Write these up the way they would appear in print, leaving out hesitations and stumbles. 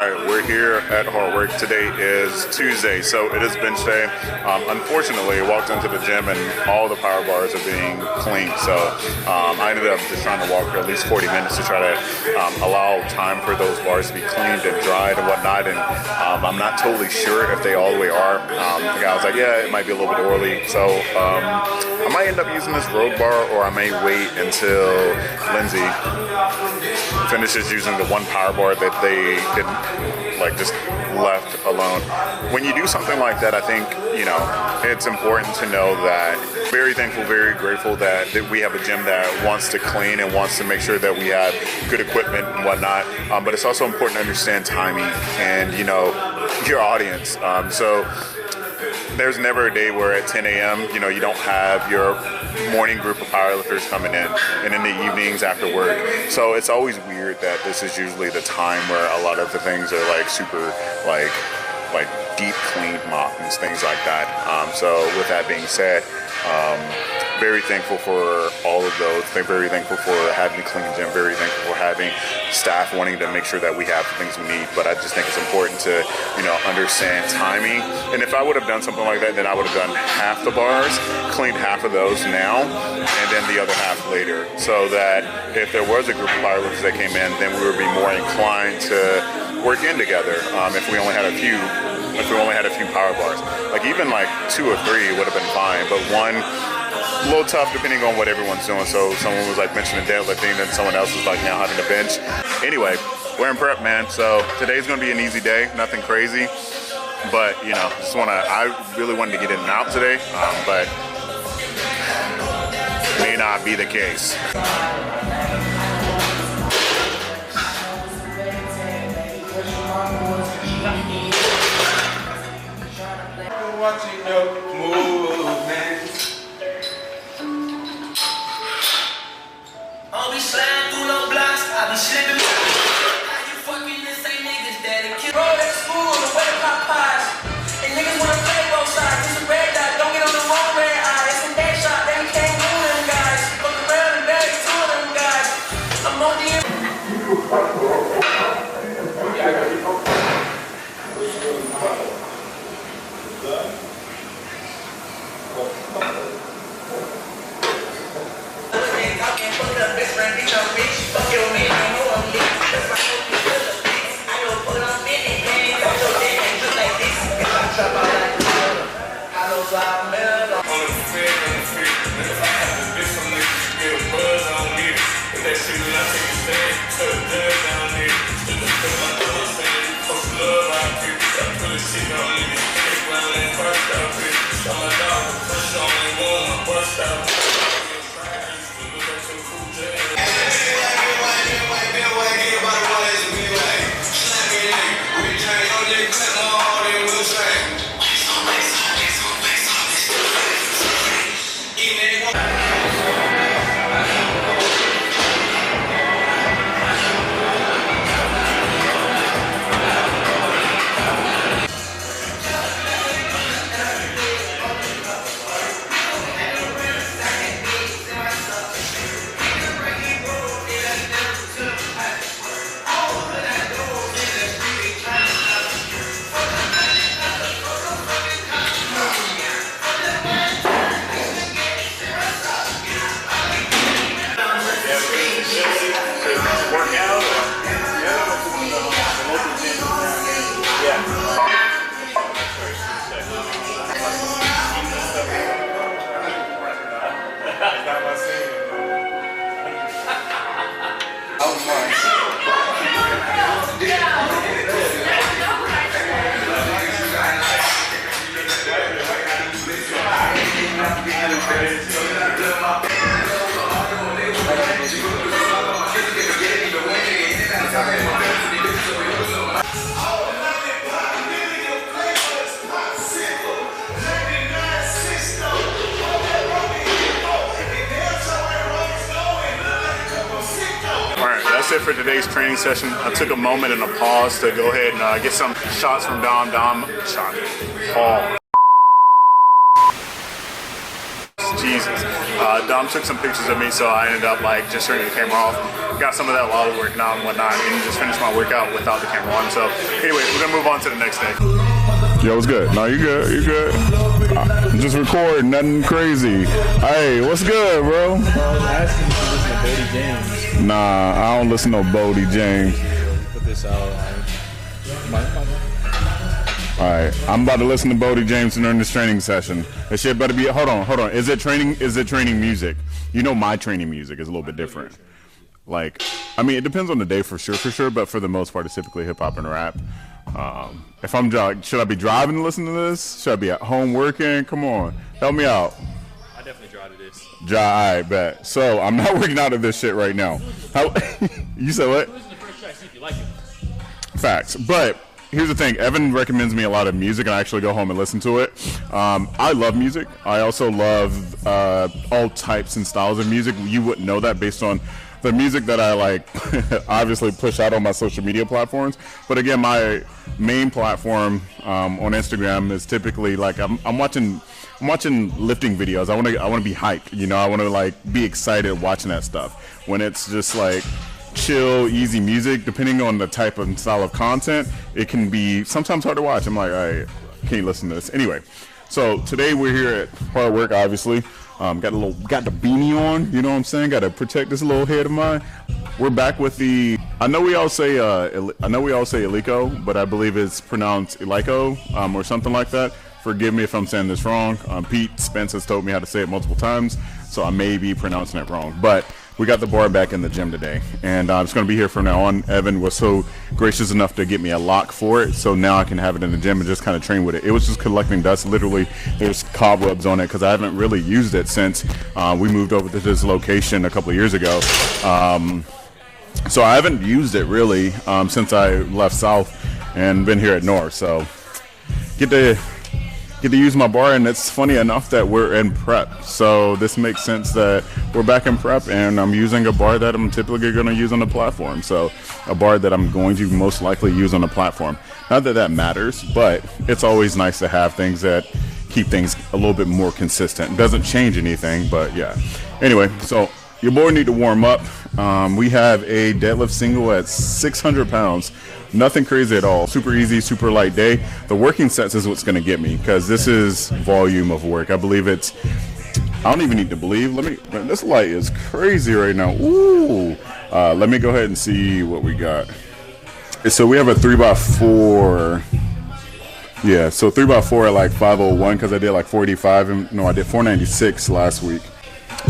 All right, we're here at Hard Work. Today is Tuesday, so it is bench day. Unfortunately, I walked into the gym and all the power bars are being cleaned. So I ended up just trying to walk for at least 40 minutes to try to allow time for those bars to be cleaned and dried and whatnot. And I'm not totally sure if they all the way are. The guy was like, yeah, it might be a little bit early. So I might end up using this road bar, or I may wait until Lindsay finishes using the one power bar that they didn't just left alone. When you do something like that, I think, it's important to know that very thankful, very grateful that we have a gym that wants to clean and wants to make sure that we have good equipment and whatnot. But it's also important to understand timing and, your audience. So there's never a day where at 10 a.m., you don't have your morning group of powerlifters coming in, and in the evenings after work. So it's always weird that this is usually the time where a lot of the things are super deep cleaned moppings, things like that. So with that being said, very thankful for all of those. Very thankful for having a clean gym. Very thankful for having staff wanting to make sure that we have the things we need. But I just think it's important to, understand timing. And if I would have done something like that, then I would have done half the bars, cleaned half of those now, and then the other half later. So that if there was a group of powerlifters that came in, then we would be more inclined to work in together. If we only had a few power bars, even 2 or 3 would have been fine, but one, a little tough depending on what everyone's doing. So someone was mentioning deadlifting, then someone else was now having to bench. Anyway, we're in prep, man. So today's gonna be an easy day, nothing crazy, but I really wanted to get in and out today, but may not be the case. Watching your movements. I'll be sliding through no blocks. I'll be slipping. How you fucking this ain't niggas that kill. Roll that school, the way to pop pies. And niggas wanna play both sides. It's a red dot, don't get on the wrong red eye. It's a dead shot, they can't move them guys. Fuck around and bury 2 of them guys. I'm on the That's it for today's training session. I took a moment and a pause to go ahead and get some shots from Paul. Jesus. Dom took some pictures of me, so I ended up like just turning the camera off. Got some of that while I was working out and whatnot, and just finished my workout without the camera on. So anyway, we're gonna move on to the next day. Yo, what's good? No, you good, you good. I'm just recording, nothing crazy. Hey, what's good, bro? I was asking if you listen to Bodie James. Nah, I don't listen to Bodie James. Put this out. Alright, I'm about to listen to Bodie James during this training session. That shit better be, hold on. Is it training music? You know my training music is a little bit different. Like, I mean, it depends on the day for sure, but for the most part, it's typically hip hop and rap. If I'm should I be driving to listen to this? Should I be at home working? Come on, help me out. I definitely drive to this. I bet. So I'm not working out of this shit right now. You said what? Listen to the first track, see if you like it. Facts, but here's the thing. Evan recommends me a lot of music, and I actually go home and listen to it. I love music. I also love all types and styles of music. You wouldn't know that based on the music that I like obviously push out on my social media platforms. But again, my main platform on Instagram is typically like I'm watching lifting videos. I want to be hyped, you know. I want to like be excited watching that stuff. When it's just like chill, easy music, depending on the type and style of content, it can be sometimes hard to watch. I'm like, all right, can't listen to this. Anyway, so today we're here at Hard Work, obviously. Got the beanie on, you know what I'm saying? Got to protect this little head of mine. We're back with the, I know we all say Ilico, but I believe it's pronounced Ilico, or something like that. Forgive me if I'm saying this wrong. Pete Spence has told me how to say it multiple times, so I may be pronouncing it wrong. But we got the bar back in the gym today, and it's going to be here from now on. Evan was so gracious enough to get me a lock for it, so now I can have it in the gym and just kind of train with it. It was just collecting dust. Literally, there's cobwebs on it because I haven't really used it since we moved over to this location a couple of years ago. So I haven't used it really since I left South and been here at North. So get to use my bar, and it's funny enough that we're in prep, so this makes sense that we're back in prep and I'm using a bar that I'm typically going to use on the platform. So a bar that I'm going to most likely use on the platform. Not that that matters, but it's always nice to have things that keep things a little bit more consistent. It doesn't change anything, but yeah. Anyway, so your boy need to warm up. We have a deadlift single at 600 pounds. Nothing crazy at all. Super easy, super light day. The working sets is what's going to get me because this is volume of work. I believe it's, I don't even need to believe. Man, this light is crazy right now. Ooh. Let me go ahead and see what we got. So we have a 3x4. Yeah, so 3x4 at like 501 because I did like 485. And no, I did 496 last week.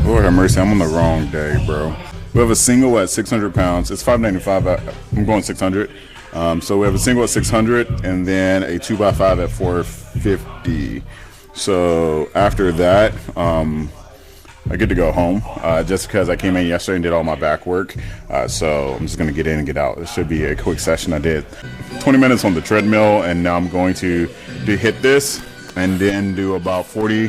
Lord have mercy, I'm on the wrong day, bro. We have a single at 600 pounds. It's 595. I'm going 600. So we have a single at 600 and then a 2x5 at 450. So after that, I get to go home just because I came in yesterday and did all my back work. So I'm just going to get in and get out. It should be a quick session. I did 20 minutes on the treadmill, and now I'm going to hit this and then do about 40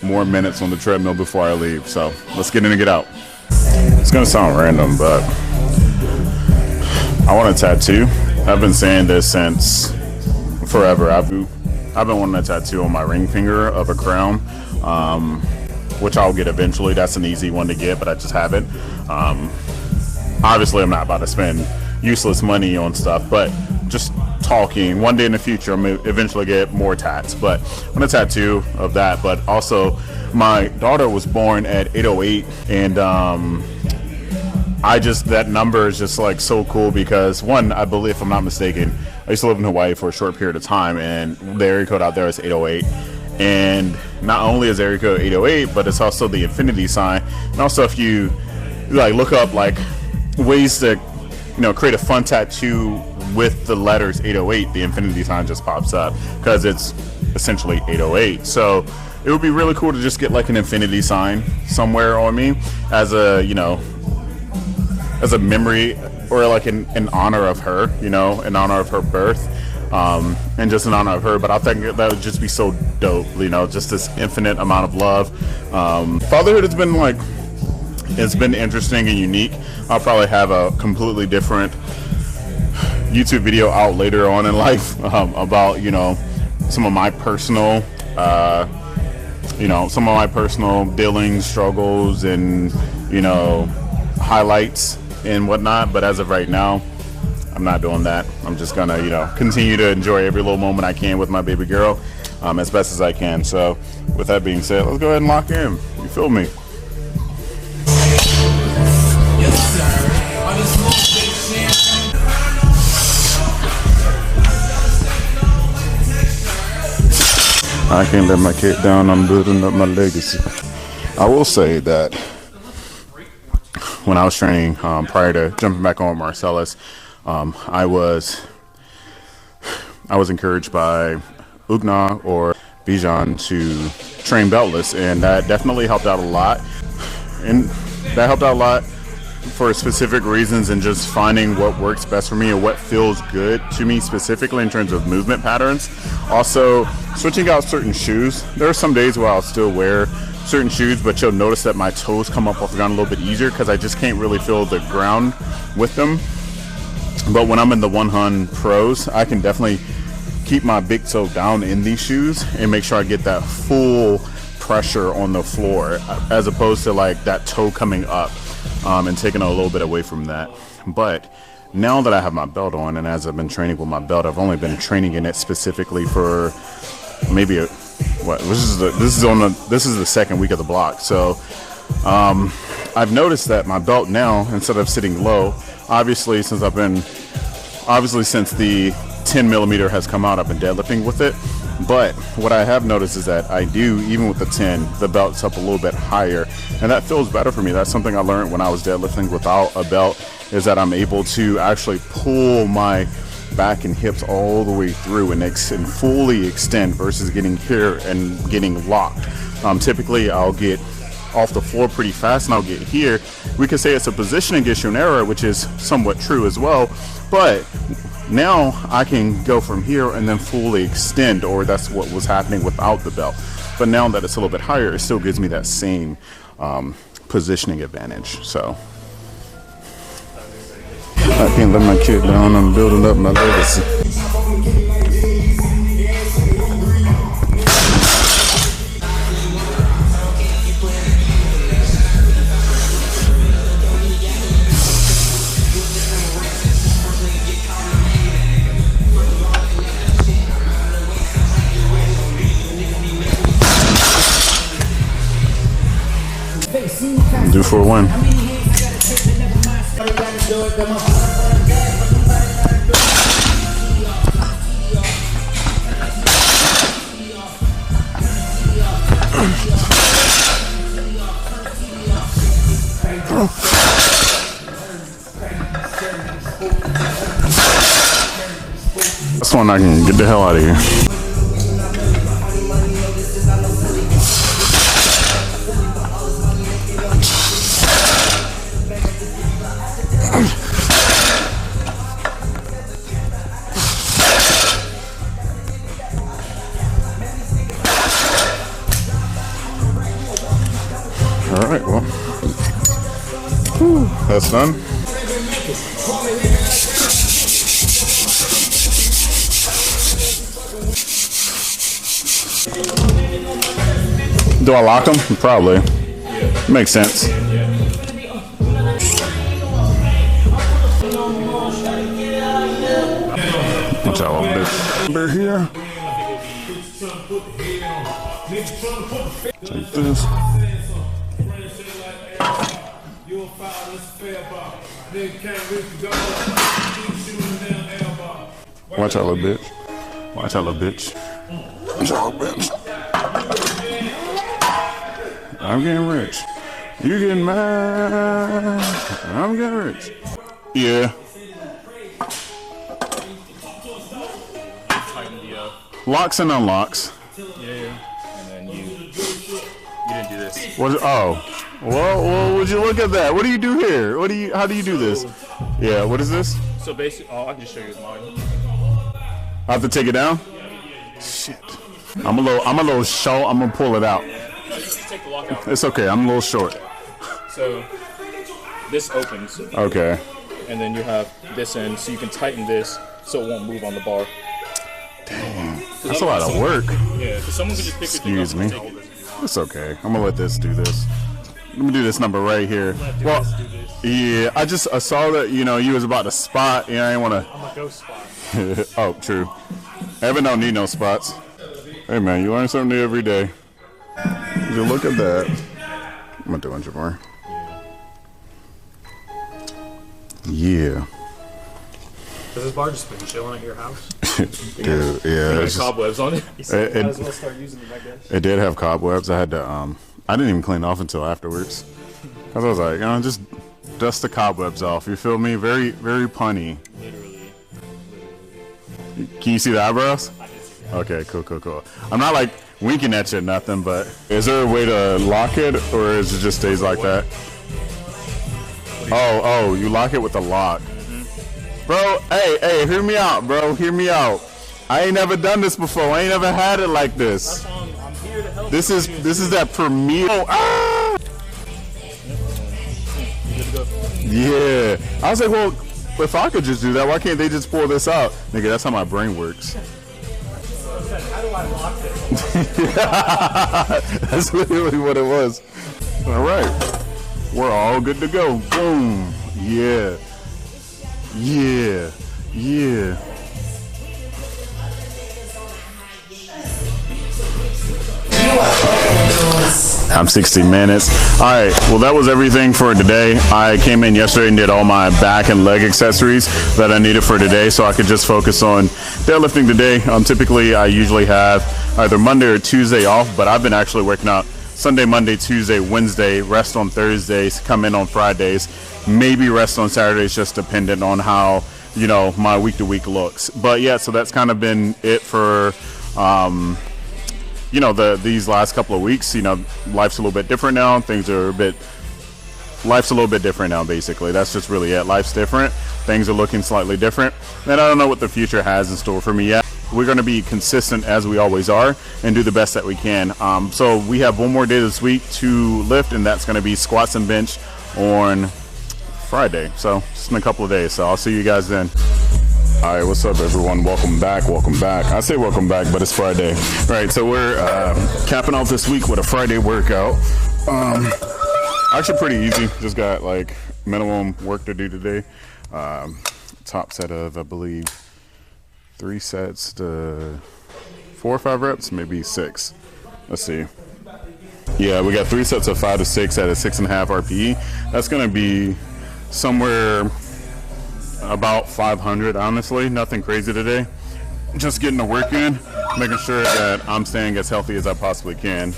more minutes on the treadmill before I leave. So let's get in and get out. It's going to sound random, but I want a tattoo. I've been saying this since forever. I've been wanting a tattoo on my ring finger of a crown, which I'll get eventually. That's an easy one to get, but I just haven't. Obviously, I'm not about to spend useless money on stuff, but just talking. One day in the future, I'm going to eventually get more tats, but I want a tattoo of that. But also, my daughter was born at 808, and that number is just like so cool because one, I believe, if I'm not mistaken, I used to live in Hawaii for a short period of time, and the area code out there is 808. And not only is area code 808, but it's also the infinity sign. And also, if you like look up like ways to, create a fun tattoo with the letters 808, the infinity sign just pops up because it's essentially 808. So it would be really cool to just get like an infinity sign somewhere on me as a, as a memory or like in honor of her, in honor of her birth, and just in honor of her. But I think that would just be so dope, just this infinite amount of love. Fatherhood has been it's been interesting and unique. I'll probably have a completely different YouTube video out later on in life about, some of my personal you know, some of my personal dealings, struggles, and, you know, highlights and whatnot. But as of right now, I'm not doing that. I'm just gonna, you know, continue to enjoy every little moment I can with my baby girl, as best as I can. So with that being said, let's go ahead and lock in. You feel me? I can't let my kid down. I'm building up my legacy. I will say that when I was training, prior to jumping back on with Marcellus, I was encouraged by Ugna or Bijan to train beltless, and that definitely helped out a lot. And that helped out a lot for specific reasons, and just finding what works best for me or what feels good to me specifically in terms of movement patterns. Also, switching out certain shoes. There are some days where I'll still wear certain shoes, but you'll notice that my toes come up off the ground a little bit easier because I just can't really feel the ground with them. But when I'm in the 100 Pros, I can definitely keep my big toe down in these shoes and make sure I get that full pressure on the floor, as opposed to like that toe coming up and taking a little bit away from that. But now that I have my belt on, and as I've been training with my belt, I've only been training in it specifically for maybe this is the second week of the block. So I've noticed that my belt now, instead of sitting low, obviously since the 10 millimeter has come out, I've been deadlifting with it. But what I have noticed is that I do, even with the 10, the belt's up a little bit higher, and that feels better for me. That's something I learned when I was deadlifting without a belt, is that I'm able to actually pull my back and hips all the way through and fully extend versus getting here and getting locked. Typically, I'll get off the floor pretty fast and I'll get here. We could say it's a positioning issue and error, which is somewhat true as well, but now I can go from here and then fully extend, or that's what was happening without the belt. But now that it's a little bit higher, it still gives me that same positioning advantage. So I can't let my kid down. I'm building up my legacy. Do for a win. That's one I can get the hell out of here. All right, well, that's done. Do I lock them? Probably. Yeah. Makes sense. Watch out a little bit. Over here. Take this. Watch out, little bitch. Watch out, little bitch. Watch out, bitch. I'm getting rich. You getting mad? I'm getting rich. Yeah. Locks and unlocks. Yeah. And then you didn't do this. What? Oh. Well, would you look at that? What do you do here? How do you do this? Yeah. What is this? So basically, I can just show you mine. I have to take it down. Shit. I'm a little short. I'm gonna pull it out. Just take the lock out. It's okay. I'm a little short. So this opens. Okay. And then you have this end, so you can tighten this so it won't move on the bar. Damn. That's a lot of work. Yeah. So someone can just pick Excuse me. it up and take it. It's okay. I'm gonna let this do this. Let me do this number right here. Well, yeah, I saw that, you know, you was about to spot. Yeah, I didn't want to. I'm a ghost spot. Oh, true. Evan don't need no spots. Hey, man, you learn something new every day. You look at that. I'm gonna do 100 more. Yeah. Has this bar just been chilling at your house? Dude, yeah. It cobwebs on it. You said might as well start using them, I guess. It did have cobwebs. I had to, I didn't even clean off until afterwards. Cause I was like, you know, just dust the cobwebs off. You feel me? Very, very punny. Literally. Can you see the eyebrows? I can see that. Okay, cool. I'm not like winking at you or nothing, but is there a way to lock it, or is it just stays like that? Oh, you lock it with a lock. Bro, hey, hear me out, bro. Hear me out. I ain't never done this before. I ain't never had it like this. I'm here to help. This is that premiere. Oh, ah! Yeah. I was like, well, if I could just do that, why can't they just pull this out? Nigga, that's how my brain works. How do I lock this? That's literally what it was. All right. We're all good to go. Boom. Yeah. I'm 60 minutes. All right, well, that was everything for today. I came in yesterday and did all my back and leg accessories that I needed for today, so I could just focus on deadlifting today. Typically, I usually have either Monday or Tuesday off, but I've been actually working out Sunday, Monday, Tuesday, Wednesday, rest on Thursdays, come in on Fridays, maybe rest on Saturdays, just dependent on how, you know, my week to week looks. But yeah, so that's kind of been it for, you know, these last couple of weeks. You know, life's a little bit different now. Life's a little bit different now, basically. That's just really it. Life's different. Things are looking slightly different. And I don't know what the future has in store for me yet. We're going to be consistent as we always are and do the best that we can. So we have one more day this week to lift, and that's going to be squats and bench on Friday. So just in a couple of days. So I'll see you guys then. All right, what's up, everyone? Welcome back. I say welcome back, but it's Friday. All right, so we're capping off this week with a Friday workout. Actually pretty easy. Just got like minimum work to do today. Top set of, I believe, 3 sets to 4 or 5 reps, maybe 6. Let's see. Yeah, we got 3 sets of 5 to 6 at a 6.5 RPE. That's going to be somewhere about 500, honestly. Nothing crazy today. Just getting the work in, making sure that I'm staying as healthy as I possibly can.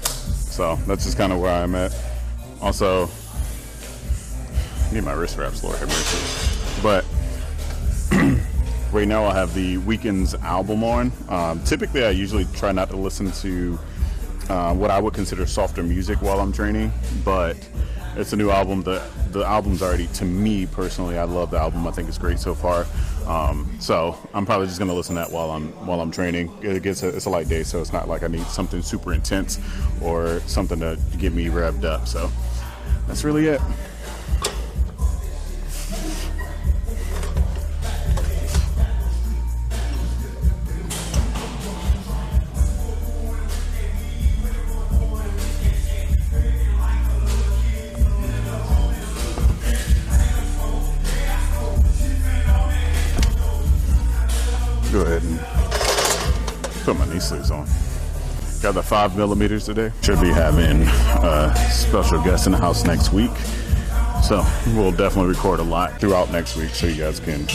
So that's just kind of where I'm at. Also, I need my wrist wraps, Lord have mercy. But right now I have the Weekends album on. Typically I usually try not to listen to what I would consider softer music while I'm training, but it's a new album. The album's already, to me personally, I love the album. I think it's great so far. So I'm probably just gonna listen to that while I'm training. It's a light day, so it's not like I need something super intense or something to get me revved up. So that's really it. Go ahead and put my knee sleeves on. Got the 5mm today. Should be having a special guest in the house next week. So we'll definitely record a lot throughout next week so you guys can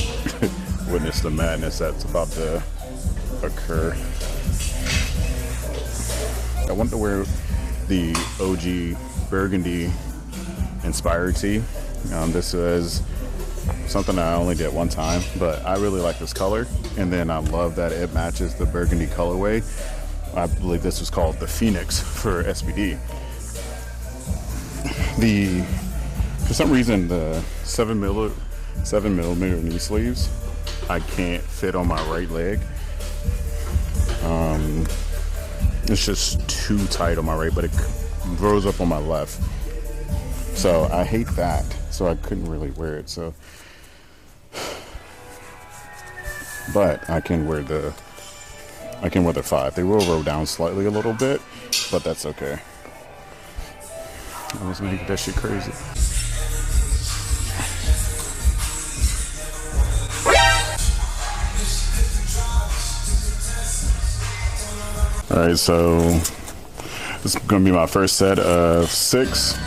witness the madness that's about to occur. I want to wear the OG burgundy inspired tee. This is something I only did one time, but I really like this color, and then I love that it matches the burgundy colorway. I believe this was called the Phoenix for SBD. For some reason, the 7mm knee sleeves I can't fit on my right leg. It's just too tight on my right, but it grows up on my left. So I hate that. So I couldn't really wear it. So, but I can wear the I came with a 5. They will roll down slightly a little bit, but that's okay. I was making that shit crazy. All right, so this is gonna be my first set of 6.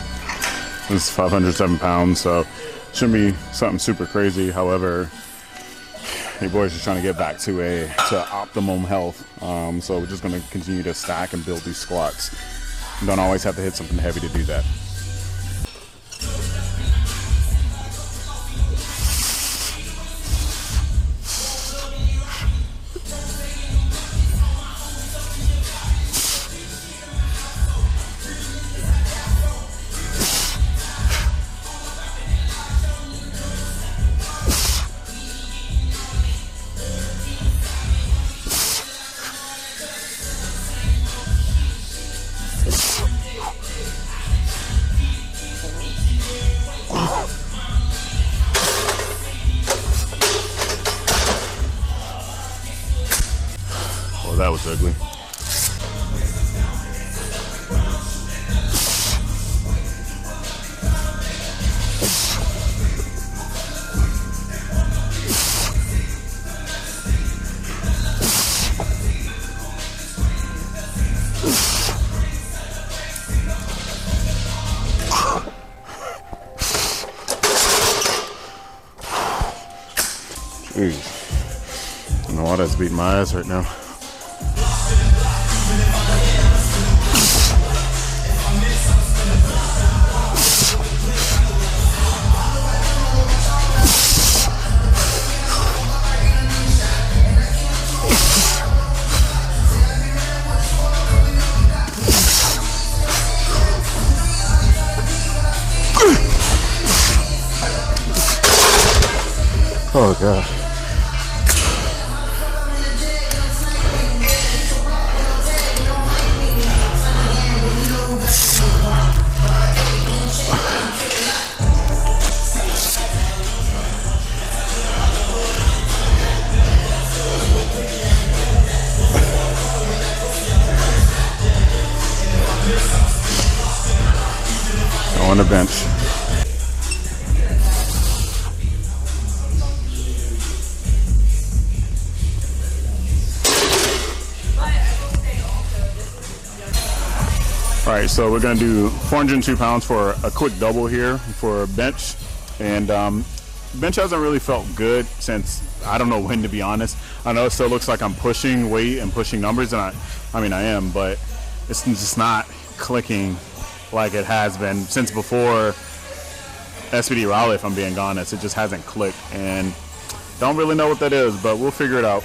This is 507 pounds, so shouldn't be something super crazy. However, your boy's just trying to get back to optimum health. So we're just gonna continue to stack and build these squats. You don't always have to hit something heavy to do that. Oh, that was ugly. Jeez. I don't know why that's beating my ass right now. Oh God. On the bench. All right, so we're gonna do 402 pounds for a quick double here for bench. And bench hasn't really felt good since I don't know when, to be honest. I know it still looks like I'm pushing weight and pushing numbers, and I mean I am, but it's just not clicking like it has been since before SPD Raleigh, if I'm being honest. It just hasn't clicked, and don't really know what that is, but we'll figure it out.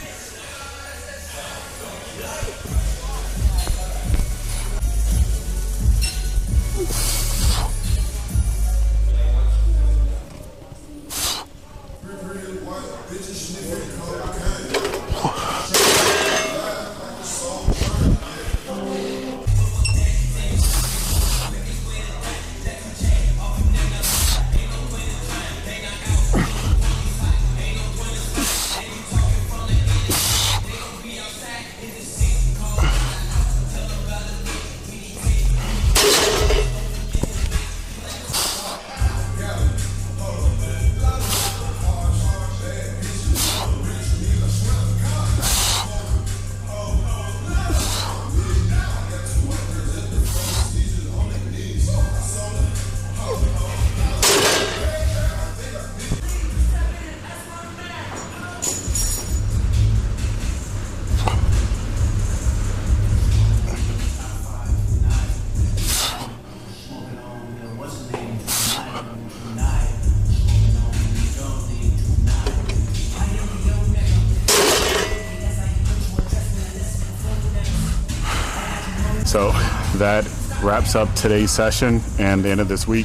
So that wraps up today's session and the end of this week.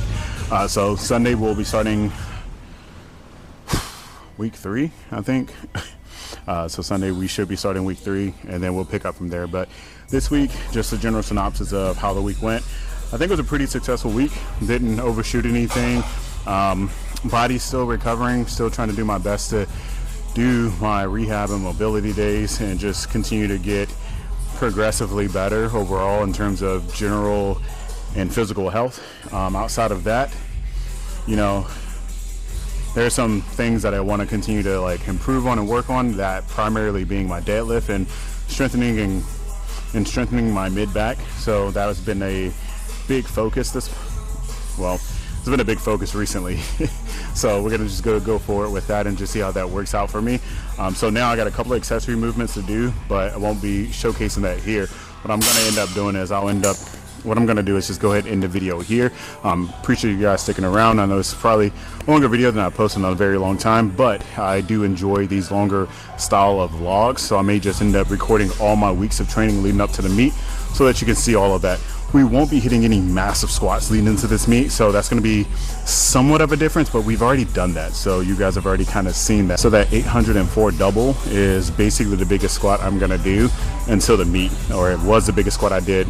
So Sunday we'll be starting week 3, I think. So Sunday we should be starting week 3, and then we'll pick up from there. But this week, just a general synopsis of how the week went. I think it was a pretty successful week. Didn't overshoot anything. Body's still recovering. Still trying to do my best to do my rehab and mobility days and just continue to get progressively better overall in terms of general and physical health. Outside of that, you know, there are some things that I want to continue to like improve on and work on, that primarily being my deadlift and strengthening my mid back. So that has been a big focus it's been a big focus recently. So we're gonna just go forward with that and just see how that works out for me. So now I got a couple of accessory movements to do, but I won't be showcasing that here. What I'm gonna end up doing is what I'm gonna do is just go ahead and end the video here. Appreciate you guys sticking around. I know it's probably a longer video than I posted in a very long time, but I do enjoy these longer style of vlogs, so I may just end up recording all my weeks of training leading up to the meet so that you can see all of that. We won't be hitting any massive squats leading into this meet, so that's going to be somewhat of a difference, but we've already done that, so you guys have already kind of seen that. So that 804 double is basically the biggest squat I'm going to do until the meet, or it was the biggest squat I did.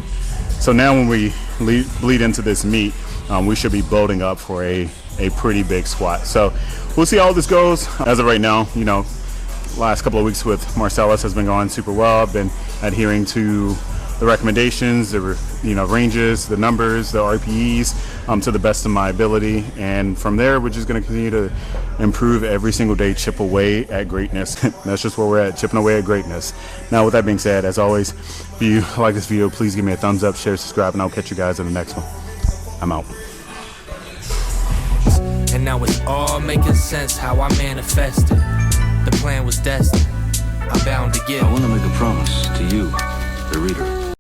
So now when we lead into this meet, we should be building up for a pretty big squat. So we'll see how this goes. As of right now, you know, last couple of weeks with Marcellus has been going super well. I've been adhering to the recommendations, the ranges, the numbers, the RPEs to the best of my ability, and from there we're just going to continue to improve every single day, chip away at greatness. That's just where we're at, chipping away at greatness. Now with that being said, as always, if you like this video, please give me a thumbs up, share, subscribe, and I'll catch you guys in the next one. I'm out. And now it's all making sense how I manifested. The plan was destined. I'm bound to give. I want to make a promise to you, the reader.